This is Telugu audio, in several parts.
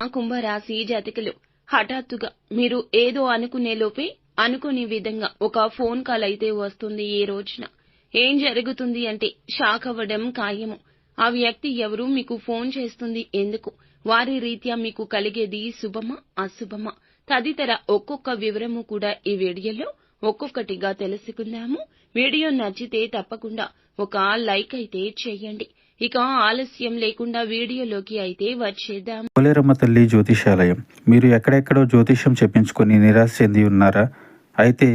ఆ కుంభరాశి జాతకులు హఠాత్తుగా మీరు ఏదో అనుకునే లోపే అనుకోని విధంగా ఒక ఫోన్ కాల్ అయితే వస్తుంది. ఈ రోజున ఏం జరుగుతుంది అంటే షాక్ అవ్వడం ఖాయము. ఆ వ్యక్తి ఎవరు, మీకు ఫోన్ చేస్తుంది ఎందుకు, వారి రీత్యా మీకు కలిగేది శుభమా అశుభమా తదితర ఒక్కొక్క వివరము కూడా ఈ వీడియోలో ఒక్కొక్కటిగా తెలుసుకుందాము. వీడియో నచ్చితే తప్పకుండా ఒక లైక్ అయితే చేయండి. ఇక ఆలస్యం లేకుండా వీడియోలోకి అయితే వచ్చేద్దాం. పోలేరమ్మ తల్లి జ్యోతిషాలయం. మీరు ఎక్కడెక్కడో జ్యోతిష్యం చెప్పించుకొని నిరాశ చెంది ఉన్నారా? అయితే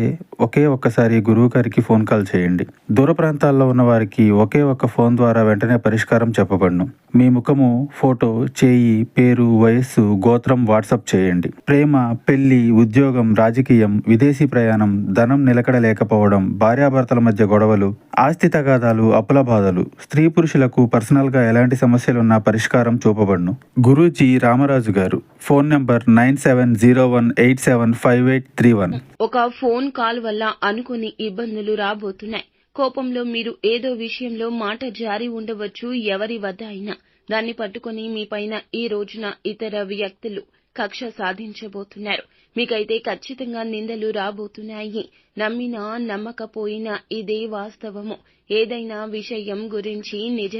ఒక్కసారి గురువు గారికి ఫోన్ కాల్ చేయండి. దూర ప్రాంతాల్లో ఉన్న వారికి ఒకే ఒక్క ఫోన్ ద్వారా వెంటనే పరిష్కారం చెప్పబడును. మీ ముఖము, ఫోటో, చేయి, పేరు, వయస్సు, గోత్రం వాట్సాప్ చేయండి. ప్రేమ, పెళ్లి, ఉద్యోగం, రాజకీయం, విదేశీ ప్రయాణం, ధనం నిలకడ లేకపోవడం, భార్యాభర్తల మధ్య గొడవలు, ఆస్తి తగాదాలు, అప్పుల బాధలు, స్త్రీ పురుషులకు పర్సనల్ గా ఎలాంటి సమస్యలున్నా పరిష్కారం చూపబడును. గురూజీ రామరాజు గారు. Phone number 9701875831. ఒక ఫోన్ కాల్ వల్ల అనుకుని ఇబ్బందులు రాబోతున్నాయి. కోపంలో మీరు ఏదో విషయంలో మాట జారి ఉండవచ్చు. ఎవరి వద్ద అయినా దాన్ని పట్టుకొని మీ పైన ఈ రోజున ఇతర వ్యక్తులు కక్ష సాధించబోతున్నారు. మీకైతే ఖచ్చితంగా నిందలు రాబోతున్నాయి. నమ్మినా నమ్మకపోయినా ఇదే వాస్తవము. ఏదైనా విషయం గురించి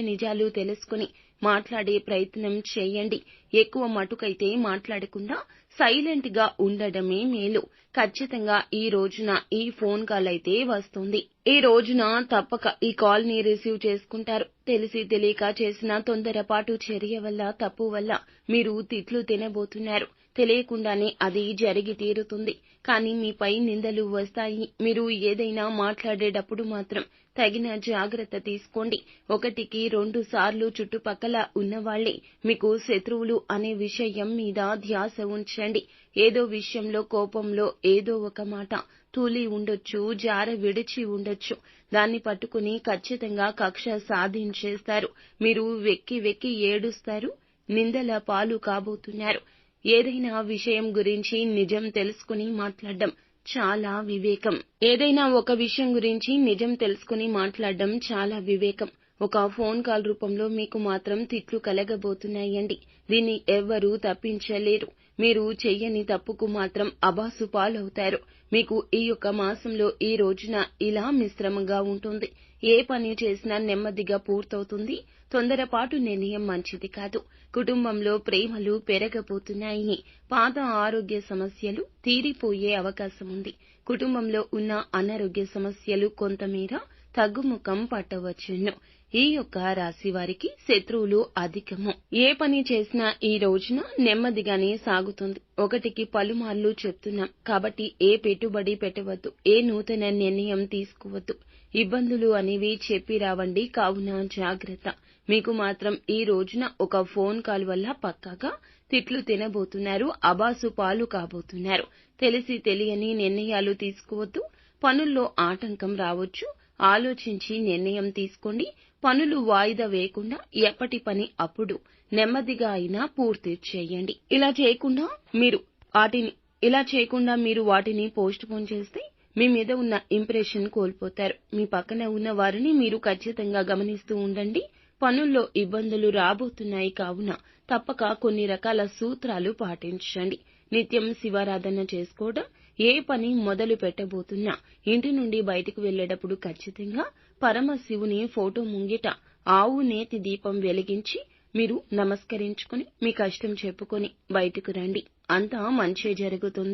నిజాలు తెలుసుకుని మాట్లాడే ప్రయత్నం చేయండి. ఎక్కువ మటుకైతే మాట్లాడకుండా సైలెంట్ గా ఉండడమే మేలు. ఖచ్చితంగా ఈ రోజున ఈ ఫోన్ కాల్ అయితే వస్తుంది. ఈ రోజున తప్పక ఈ కాల్ ని రిసీవ్ చేసుకుంటారు. తెలిసి తెలియక చేసిన తొందరపాటు చర్య వల్ల, తప్పు వల్ల మీరు తిట్లు తినబోతున్నారు. తెలియకుండానే అది జరిగి తీరుతుంది. కానీ మీపై నిందలు వస్తాయి. మీరు ఏదైనా మాట్లాడేటప్పుడు మాత్రం తగిన జాగ్రత్త తీసుకోండి. 1కి 2 సార్లు చుట్టుపక్కల ఉన్నవాళ్లే మీకు శత్రువులు అనే విషయం మీద ధ్యాస ఉంచండి. ఏదో విషయంలో కోపంలో ఏదో ఒక మాట తూలి ఉండొచ్చు, జార విడిచి ఉండొచ్చు. దాన్ని పట్టుకుని ఖచ్చితంగా కక్ష సాధించేస్తారు. మీరు వెక్కి ఏడుస్తారు, నిందల పాలు కాబోతున్నారు. ఏదైనా విషయం గురించి నిజం తెలుసుకుని మాట్లాడడం చాలా వివేకం. ఏదైనా ఒక విషయం గురించి నిజం తెలుసుకుని మాట్లాడడం చాలా వివేకం. ఒక ఫోన్ కాల్ రూపంలో మీకు మాత్రం తిట్లు కలగబోతున్నాయండి. దీన్ని ఎవ్వరూ తప్పించలేరు. మీరు చెయ్యని తప్పుకు మాత్రం అబాసు పాలవుతారు. మీకు ఈ యొక్క మాసంలో ఈ రోజున ఇలా మిశ్రమంగా ఉంటుంది. ఏ పని చేసినా నెమ్మదిగా పూర్తవుతుంది. తొందరపాటు నిర్ణయం మంచిది కాదు. కుటుంబంలో ప్రేమలు పెరగబోతున్నాయి. పాత ఆరోగ్య సమస్యలు తీరిపోయే అవకాశం ఉంది. కుటుంబంలో ఉన్న అనారోగ్య సమస్యలు కొంతమేర తగ్గుముఖం పట్టవచ్చును. ఈ యొక్క రాశి వారికి శత్రువులు అధికము. ఏ పని చేసినా ఈ రోజున నెమ్మదిగానే సాగుతుంది. 1కి పలుమార్లు చెప్తున్నాం కాబట్టి ఏ పెట్టుబడి పెట్టవద్దు, ఏ నూతన నిర్ణయం తీసుకోవద్దు. ఇబ్బందులు అనేవి చెప్పి రావండి, కావున జాగ్రత్త. మీకు మాత్రం ఈ రోజున ఒక ఫోన్ కాల్ వల్ల పక్కాగా తిట్లు తినబోతున్నారు, అబాసు పాలు కాబోతున్నారు. తెలిసి తెలియని నిర్ణయాలు తీసుకోవద్దు. పనుల్లో ఆటంకం రావచ్చు. ఆలోచించి నిర్ణయం తీసుకోండి. పనులు వాయిదా వేయకుండా ఎప్పటి పని అప్పుడు నెమ్మదిగా అయినా పూర్తి చేయండి. ఇలా చేయకుండా మీరు వాటిని పోస్ట్ పోన్ చేస్తే మీ మీద ఉన్న ఇంప్రెషన్ కోల్పోతారు. మీ పక్కన ఉన్న వారిని మీరు ఖచ్చితంగా గమనిస్తూ ఉండండి. పనుల్లో ఇబ్బందులు రాబోతున్నాయి కావున తప్పక కొన్ని రకాల సూత్రాలు పాటించండి. నిత్యం శివారాధన చేసుకోవడం, ఏ పని మొదలు పెట్టబోతున్నా ఇంటి నుండి బయటకు వెళ్లేటప్పుడు ఖచ్చితంగా పరమశివుని ఫోటో ముంగిట ఆవు నేతి దీపం వెలిగించి మీరు నమస్కరించుకుని మీ కష్టం చెప్పుకొని బయటకు రండి. అంతా మంచే జరుగుతుంది.